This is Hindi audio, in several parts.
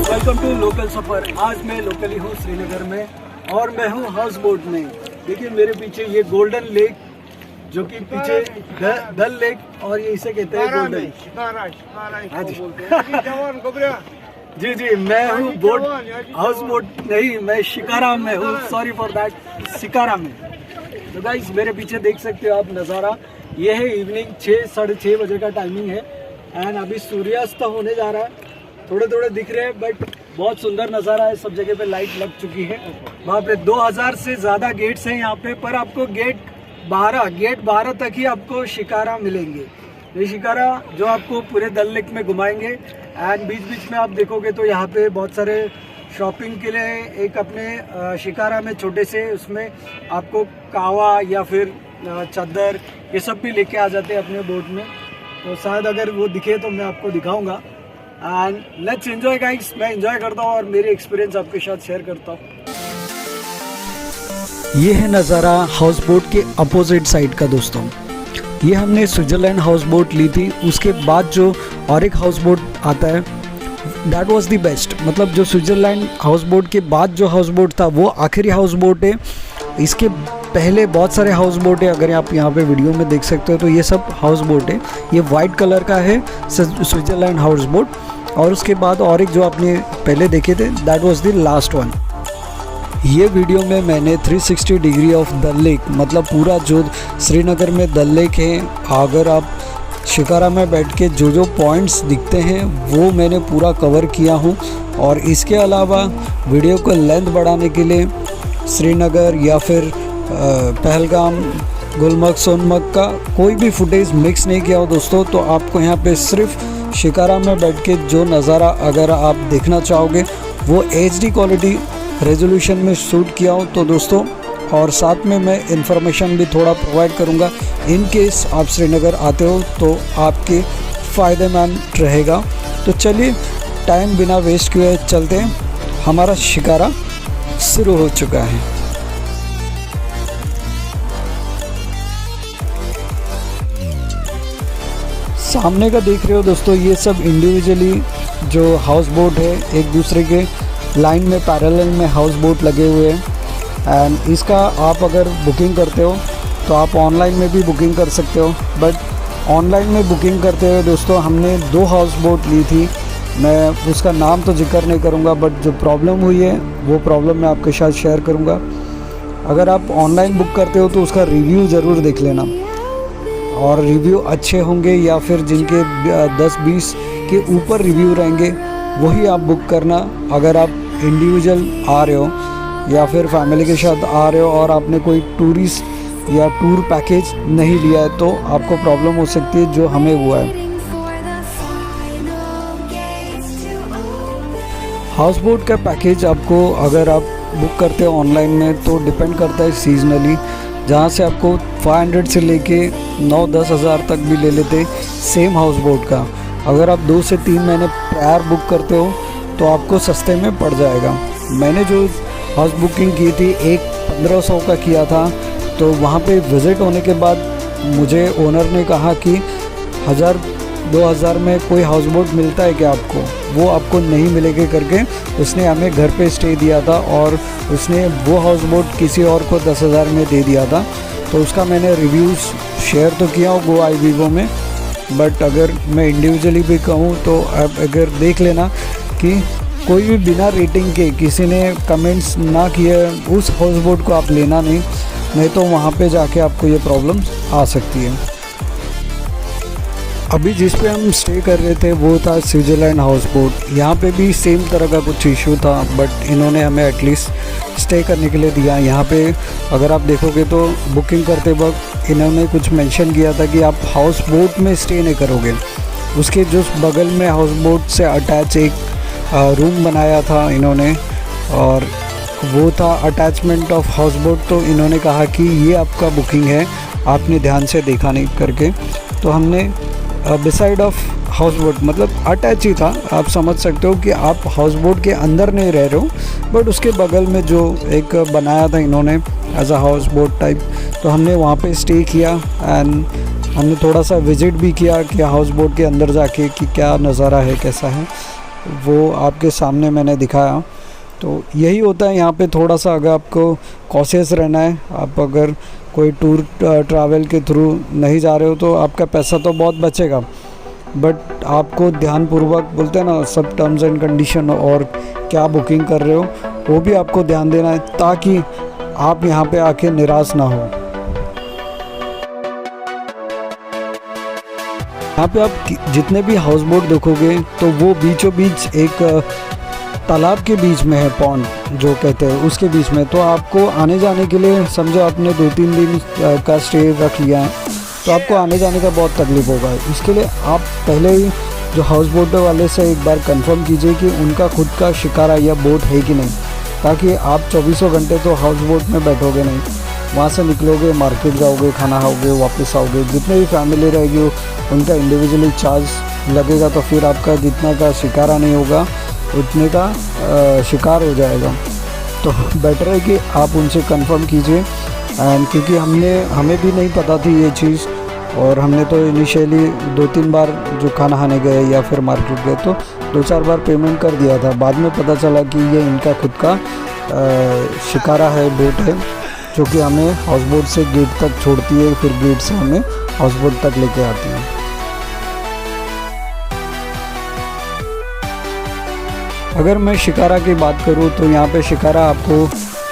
वेलकम टू लोकल सफ़र। आज मैं लोकली हूँ श्रीनगर में और मैं हूँ हाउस बोट में। देखिए मेरे पीछे ये गोल्डन लेक, जो कि पीछे डल लेक और ये इसे कहते हैं गोल्डन। हाँ जी जी, मैं हूँ बोट हाउस बोट नहीं, मैं शिकारा में हूँ, सॉरी फॉर दैट, शिकारा में। तो गाइस मेरे पीछे देख सकते हो आप नज़ारा, ये है इवनिंग 6 साढ़े 6 बजे का टाइमिंग है एंड अभी सूर्यास्त होने जा रहा है। थोड़े थोड़े दिख रहे हैं बट बहुत सुंदर नज़ारा है। सब जगह पे लाइट लग चुकी है। वहाँ पे 2000 से ज़्यादा गेट्स हैं यहाँ पे, पर आपको गेट 12 तक ही आपको शिकारा मिलेंगे। ये शिकारा जो आपको पूरे डल लेक में घुमाएंगे एंड बीच बीच में आप देखोगे तो यहाँ पे बहुत सारे शॉपिंग के लिए एक अपने शिकारा में छोटे से उसमें आपको कावा या फिर चादर ये सब भी लेके आ जाते हैं अपने बोट में। तो शायद अगर वो दिखे तो मैं आपको दिखाऊंगा एंड लेट्स एंजॉय गाइस। मैं एंजॉय करता हूँ और मेरे एक्सपीरियंस आपके साथ शेयर करता हूँ। ये है नज़ारा हाउस बोट के अपोजिट साइड का दोस्तों। ये हमने स्विट्ज़रलैंड हाउस बोट ली थी, उसके बाद जो और एक हाउस बोट आता है दैट वाज द बेस्ट। मतलब जो स्विट्ज़रलैंड हाउस बोट के बाद जो हाउस बोट था वो आखिरी हाउस बोट है। इसके पहले बहुत सारे हाउस बोट है, अगर आप यहाँ पे वीडियो में देख सकते हो तो ये सब हाउस बोट है। ये वाइट कलर का है स्विट्ज़रलैंड हाउस बोट, और उसके बाद और एक जो आपने पहले देखे थे that was the last one. ये वीडियो में मैंने 360 डिग्री ऑफ डल लेक, मतलब पूरा जो श्रीनगर में डल लेक है, अगर आप शिकारा में बैठ के जो जो पॉइंट्स दिखते हैं वो मैंने पूरा कवर किया हूँ। और इसके अलावा वीडियो को लेंथ बढ़ाने के लिए श्रीनगर या फिर पहलगाम, गुलमर्ग, सोनमर्ग का कोई भी फुटेज मिक्स नहीं किया हो दोस्तों। तो आपको यहाँ पे सिर्फ शिकारा में बैठ के जो नज़ारा अगर आप देखना चाहोगे वो HD क्वालिटी रेजोल्यूशन में शूट किया हो तो दोस्तों। और साथ में मैं इन्फॉर्मेशन भी थोड़ा प्रोवाइड करूँगा इन केस आप श्रीनगर आते हो तो आपके फ़ायदेमंद रहेगा। तो चलिए टाइम बिना वेस्ट किए चलते हैं, हमारा शिकारा शुरू हो चुका है। सामने का देख रहे हो दोस्तों, ये सब इंडिविजुअली जो हाउस बोट है एक दूसरे के लाइन में पैरेलल में हाउस बोट लगे हुए हैं। एंड इसका आप अगर बुकिंग करते हो तो आप ऑनलाइन में भी बुकिंग कर सकते हो, बट ऑनलाइन में बुकिंग करते हुए दोस्तों हमने 2 हाउस बोट ली थी। मैं उसका नाम तो जिक्र नहीं करूँगा, बट जो प्रॉब्लम हुई है वो प्रॉब्लम मैं आपके साथ शेयर करूँगा। अगर आप ऑनलाइन बुक करते हो तो उसका रिव्यू ज़रूर देख लेना, और रिव्यू अच्छे होंगे या फिर जिनके 10-20 के ऊपर रिव्यू रहेंगे वही आप बुक करना। अगर आप इंडिविजुअल आ रहे हो या फिर फैमिली के साथ आ रहे हो और आपने कोई टूरिस्ट या टूर पैकेज नहीं लिया है तो आपको प्रॉब्लम हो सकती है, जो हमें हुआ है। हाउस बोट का पैकेज आपको अगर आप बुक करते हो ऑनलाइन में तो डिपेंड करता है सीजनली, जहाँ से आपको 500 से लेके 9-10 हज़ार तक भी ले लेते सेम हाउस बोट का। अगर आप 2 से 3 महीने प्रायर बुक करते हो तो आपको सस्ते में पड़ जाएगा। मैंने जो हाउस बुकिंग की थी एक 1500 का किया था, तो वहाँ पे विज़िट होने के बाद मुझे ओनर ने कहा कि 1000-2000 में कोई हाउस बोट मिलता है क्या आपको, वो आपको नहीं मिलेगा करके उसने हमें घर पे स्टे दिया था, और उसने वो हाउस बोट किसी और को 10,000 में दे दिया था। तो उसका मैंने रिव्यूज़ शेयर तो किया गो आई वीवो में, बट अगर मैं इंडिविजुअली भी कहूँ तो आप अगर देख लेना कि कोई भी बिना रेटिंग के किसी ने कमेंट्स ना किए उस हाउस बोट को आप लेना नहीं तो वहाँ पे जाके आपको ये प्रॉब्लम्स आ सकती है। अभी जिस पे हम स्टे कर रहे थे वो था स्विट्ज़रलैंड हाउस बोट। यहाँ पे भी सेम तरह का कुछ इशू था, बट इन्होंने हमें एटलीस्ट स्टे करने के लिए दिया। यहाँ पे अगर आप देखोगे तो बुकिंग करते वक्त इन्होंने कुछ मेंशन किया था कि आप हाउस बोट में स्टे नहीं करोगे, उसके जस्ट बगल में हाउस बोट से अटैच एक रूम बनाया था इन्होंने, और वो था अटैचमेंट ऑफ हाउस बोट। तो इन्होंने कहा कि ये आपका बुकिंग है, आपने ध्यान से देखा नहीं करके। तो हमने बिसाइड ऑफ हाउस बोट, मतलब अटैच ही था, आप समझ सकते हो कि आप हाउस बोट के अंदर नहीं रह रहे हो, बट उसके बगल में जो एक बनाया था इन्होंने as a house boat type, तो हमने वहाँ पे स्टे किया एंड हमने थोड़ा सा विज़िट भी किया कि हाउस बोट के अंदर जाके कि क्या नज़ारा है, कैसा है, वो आपके सामने मैंने दिखाया। तो यही होता है यहाँ पे, थोड़ा सा अगर आपको कॉशियस रहना है, आप अगर कोई टूर ट्रैवल के थ्रू नहीं जा रहे हो तो आपका पैसा तो बहुत बचेगा, बट आपको ध्यानपूर्वक, बोलते हैं ना, सब टर्म्स एंड कंडीशन और क्या बुकिंग कर रहे हो वो भी आपको ध्यान देना है, ताकि आप यहाँ पे आके निराश ना हो। यहाँ पे आप जितने भी हाउस बोट देखोगे तो वो बीचों बीच एक तालाब के बीच में है, पॉन्ड जो कहते हैं, उसके बीच में। तो आपको आने जाने के लिए, समझो आपने 2-3 दिन का स्टे रख लिया है, तो आपको आने जाने का बहुत तकलीफ़ होगा। इसके लिए आप पहले ही जो हाउस बोट वाले से एक बार कंफर्म कीजिए कि उनका खुद का शिकारा या बोट है कि नहीं, ताकि आप 24 घंटे तो हाउस बोट में बैठोगे नहीं, वहाँ से निकलोगे, मार्केट जाओगे, खाना खाओगे, वापस आओगे, जितने भी फैमिली रहेगी उनका इंडिविजुअली चार्ज लगेगा, तो फिर आपका जितना का शिकारा नहीं होगा उतने का शिकार हो जाएगा। तो बेटर है कि आप उनसे कंफर्म कीजिए। एंड क्योंकि हमें भी नहीं पता थी ये चीज़, और हमने तो इनिशियली 2-3 बार जो खाना खाने गए या फिर मार्केट गए तो 2-4 बार पेमेंट कर दिया था। बाद में पता चला कि ये इनका खुद का शिकारा है, बोट है, जो कि हमें हाउस बोट से गेट तक छोड़ती है, फिर गेट से हमें हाउस बोट तक लेके आती है। अगर मैं शिकारा की बात करूँ तो यहाँ पे शिकारा आपको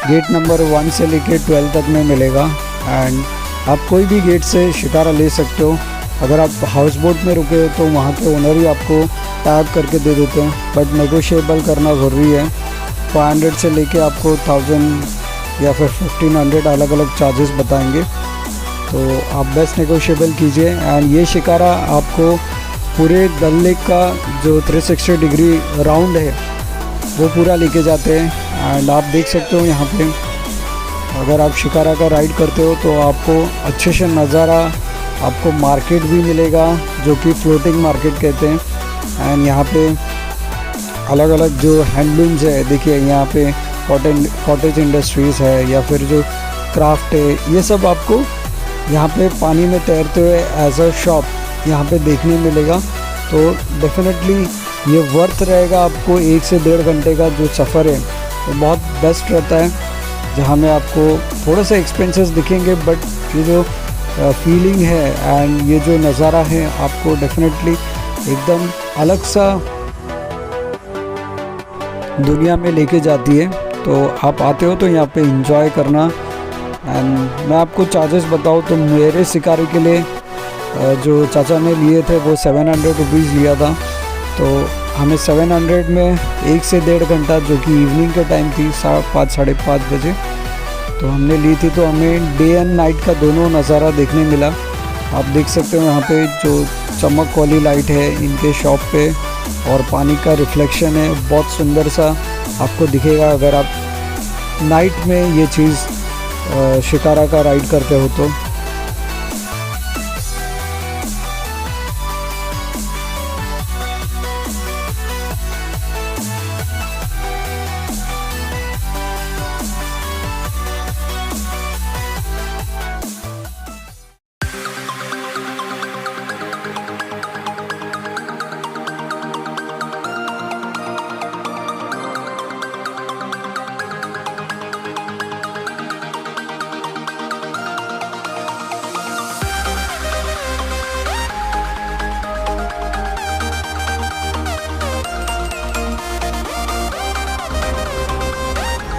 गेट नंबर 1 से लेके 12 तक में मिलेगा, एंड आप कोई भी गेट से शिकारा ले सकते हो। अगर आप हाउस बोट में रुके हो तो वहाँ के ओनर ही आपको टैग करके दे देते हैं, बट नेगोशिएबल करना ज़रूरी है। 500 से लेके आपको 1000 या फिर 1500 अलग अलग चार्जेस बताएंगे, तो आप बेस्ट नेगोशिएबल कीजिए। एंड ये शिकारा आपको पूरे डल लेक का जो 360 डिग्री राउंड है वो पूरा लेके जाते हैं। एंड आप देख सकते हो यहाँ पे, अगर आप शिकारा का राइड करते हो तो आपको अच्छे से नज़ारा, आपको मार्केट भी मिलेगा जो कि फ्लोटिंग मार्केट कहते हैं। एंड यहाँ पे अलग अलग जो हैंडलूम्स है, देखिए यहाँ पे कॉटेज इंडस्ट्रीज़ है या फिर जो क्राफ्ट है, ये सब आपको यहाँ पे पानी में तैरते हुए एज अ शॉप यहाँ पे देखने मिलेगा। तो डेफिनेटली ये वर्थ रहेगा आपको। 1 से 1.5 घंटे का जो सफ़र है वो बहुत बेस्ट रहता है, जहाँ में आपको थोड़ा सा एक्सपेंसेस दिखेंगे, बट ये जो फीलिंग है एंड ये जो नज़ारा है आपको डेफिनेटली एकदम अलग सा दुनिया में लेके जाती है। तो आप आते हो तो यहाँ पे एंजॉय करना। एंड मैं आपको चार्जेस बताऊँ तो मेरे शिकारी के लिए जो चाचा ने लिए थे वो 700 रुपीज़ लिया था। तो हमें 700 में 1 से 1.5 घंटा, जो कि इवनिंग के टाइम थी, 5, साढ़े 5 बजे तो हमने ली थी, तो हमें डे एंड नाइट का दोनों नज़ारा देखने मिला। आप देख सकते हो यहाँ पे जो चमक वाली लाइट है इनके शॉप पे, और पानी का रिफ्लेक्शन है, बहुत सुंदर सा आपको दिखेगा अगर आप नाइट में ये चीज़ शिकारा का राइड करते हो तो।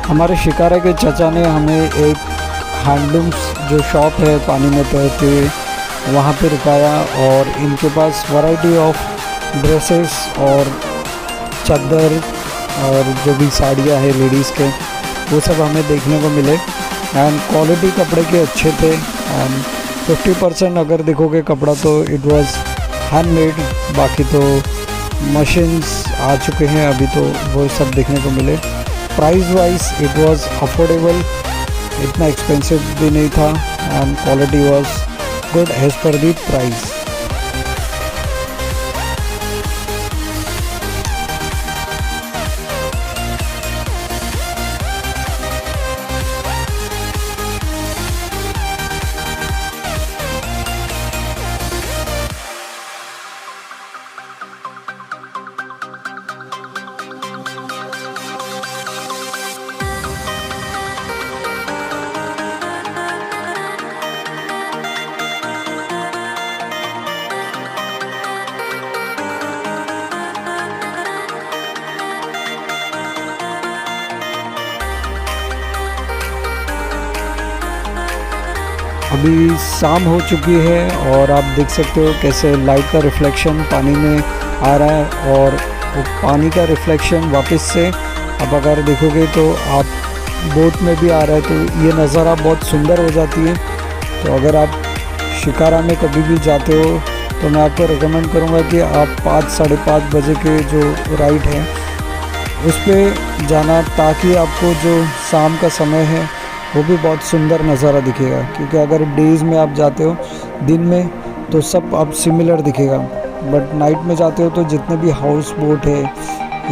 हमारे शिकारा के चाचा ने हमें एक हैंडलूम्स जो शॉप है पानी में तैरते हुए वहाँ पे रुकाया, और इनके पास वैरायटी ऑफ ड्रेसेस और चादर और जो भी साड़ियाँ है लेडीज़ के, वो सब हमें देखने को मिले। एंड क्वालिटी कपड़े के अच्छे थे। एंड 50% अगर देखोगे कपड़ा तो इट वाज हैंडमेड, बाकी तो मशीन्स आ चुके हैं अभी, तो वो सब देखने को मिले। Price wise it was affordable, इतना एक्सपेंसिव भी नहीं था, and quality was good as per the price. अभी शाम हो चुकी है और आप देख सकते हो कैसे लाइट का रिफ्लेक्शन पानी में आ रहा है, और वो पानी का रिफ्लेक्शन वापस से अब अगर देखोगे तो आप बोट में भी आ रहा है, तो ये नज़ारा बहुत सुंदर हो जाती है। तो अगर आप शिकारा में कभी भी जाते हो तो मैं आपको रिकमेंड करूँगा कि आप 5 साढ़े 5 बजे के जो राइड है उस पर जाना, ताकि आपको जो शाम का समय है वो भी बहुत सुंदर नज़ारा दिखेगा। क्योंकि अगर डेज़ में आप जाते हो दिन में तो सब अब सिमिलर दिखेगा, बट नाइट में जाते हो तो जितने भी हाउस बोट है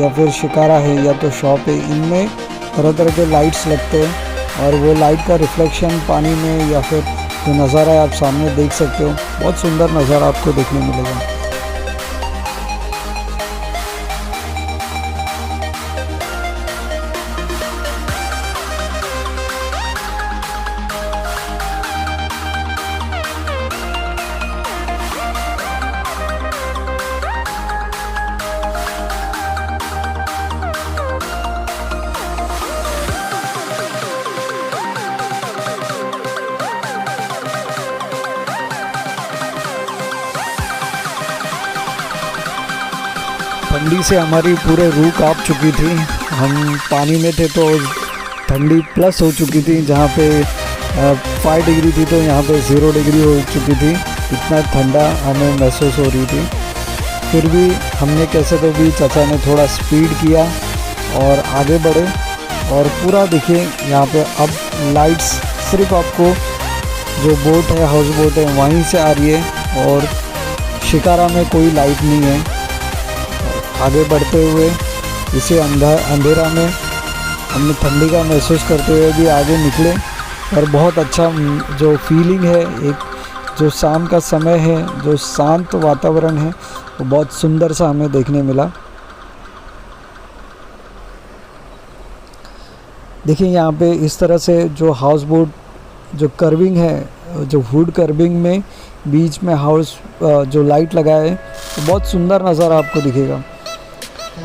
या फिर शिकारा है या तो शॉप है, इनमें तरह तरह के लाइट्स लगते हैं, और वो लाइट का रिफ्लेक्शन पानी में या फिर जो नज़ारा है आप सामने देख सकते हो, बहुत सुंदर नज़ारा आपको देखने मिलेगा। ठंडी से हमारी पूरे रूह कांप चुकी थी, हम पानी में थे तो ठंडी प्लस हो चुकी थी, जहाँ पे 5 डिग्री थी तो यहाँ पे 0 डिग्री हो चुकी थी, इतना ठंडा हमें महसूस हो रही थी। फिर भी हमने कैसे तो भी चाचा ने थोड़ा स्पीड किया और आगे बढ़े, और पूरा देखिए यहाँ पे अब लाइट्स सिर्फ आपको जो बोट है हाउस बोट है वहीं से आ रही है, और शिकारा में कोई लाइट नहीं है। आगे बढ़ते हुए इसे अंधेरा में हमने ठंडी का महसूस करते हुए भी आगे निकले, और बहुत अच्छा जो फीलिंग है, एक जो शाम का समय है, जो शांत वातावरण है, वो बहुत सुंदर सा हमें देखने मिला। देखिए यहाँ पे इस तरह से जो हाउस बोट जो कर्विंग है, जो वुड कर्विंग में बीच में हाउस जो लाइट लगाया है, तो बहुत सुंदर नज़ारा आपको दिखेगा।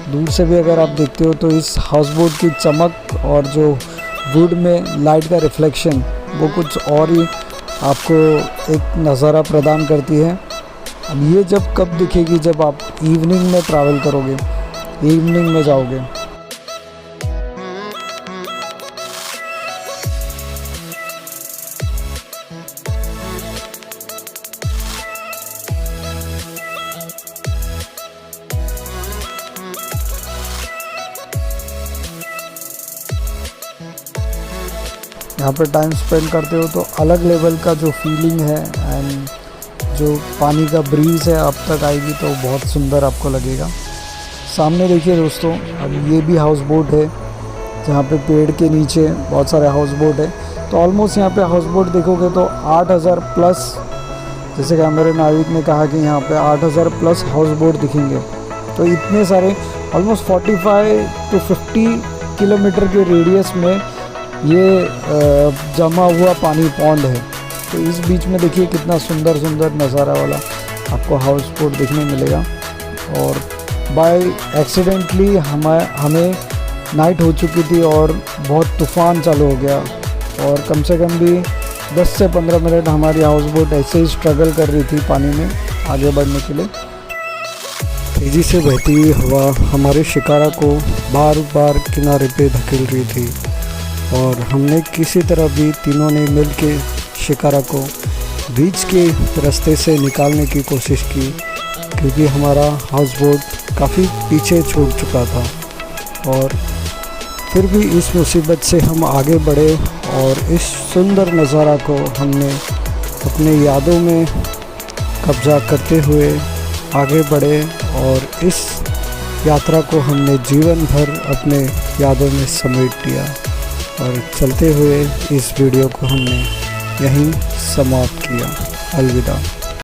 दूर से भी अगर आप देखते हो तो इस हाउस बोट की चमक और जो वुड में लाइट का रिफ्लेक्शन वो कुछ और ही आपको एक नज़ारा प्रदान करती है। अब ये जब कब दिखेगी, जब आप इवनिंग में ट्रैवल करोगे, इवनिंग में जाओगे। यहाँ पर टाइम स्पेंड करते हो तो अलग लेवल का जो फीलिंग है एंड जो पानी का ब्रीज़ है आप तक आएगी, तो बहुत सुंदर आपको लगेगा। सामने देखिए दोस्तों, अब ये भी हाउस बोट है, जहाँ पे पेड़ के नीचे बहुत सारे हाउस बोट है। तो ऑलमोस्ट यहाँ पे हाउस बोट देखोगे तो 8000 प्लस, जैसे कि मेरे नाविक ने कहा कि यहाँ पे 8000 प्लस हाउस बोट दिखेंगे। तो इतने सारे ऑलमोस्ट 45 to 50 किलोमीटर के रेडियस में ये जमा हुआ पानी पॉन्ड है। तो इस बीच में देखिए कितना सुंदर सुंदर नज़ारा वाला आपको हाउस बोट देखने मिलेगा। और बाय एक्सीडेंटली हमें नाइट हो चुकी थी और बहुत तूफ़ान चालू हो गया, और कम से कम भी 10 से 15 मिनट हमारी हाउस बोट ऐसे ही स्ट्रगल कर रही थी पानी में आगे बढ़ने के लिए। तेज़ी से बहती हुई हवा हमारे शिकारा को बार बार किनारे पे धकेल रही थी, और हमने किसी तरह भी तीनों ने मिल के शिकारा को बीच के रास्ते से निकालने की कोशिश की, क्योंकि हमारा हाउस बोट काफ़ी पीछे छूट चुका था। और फिर भी इस मुसीबत से हम आगे बढ़े और इस सुंदर नज़ारा को हमने अपने यादों में कब्ज़ा करते हुए आगे बढ़े और इस यात्रा को हमने जीवन भर अपने यादों में समेट लिया। और चलते हुए इस वीडियो को हमने यहीं समाप्त किया। अलविदा।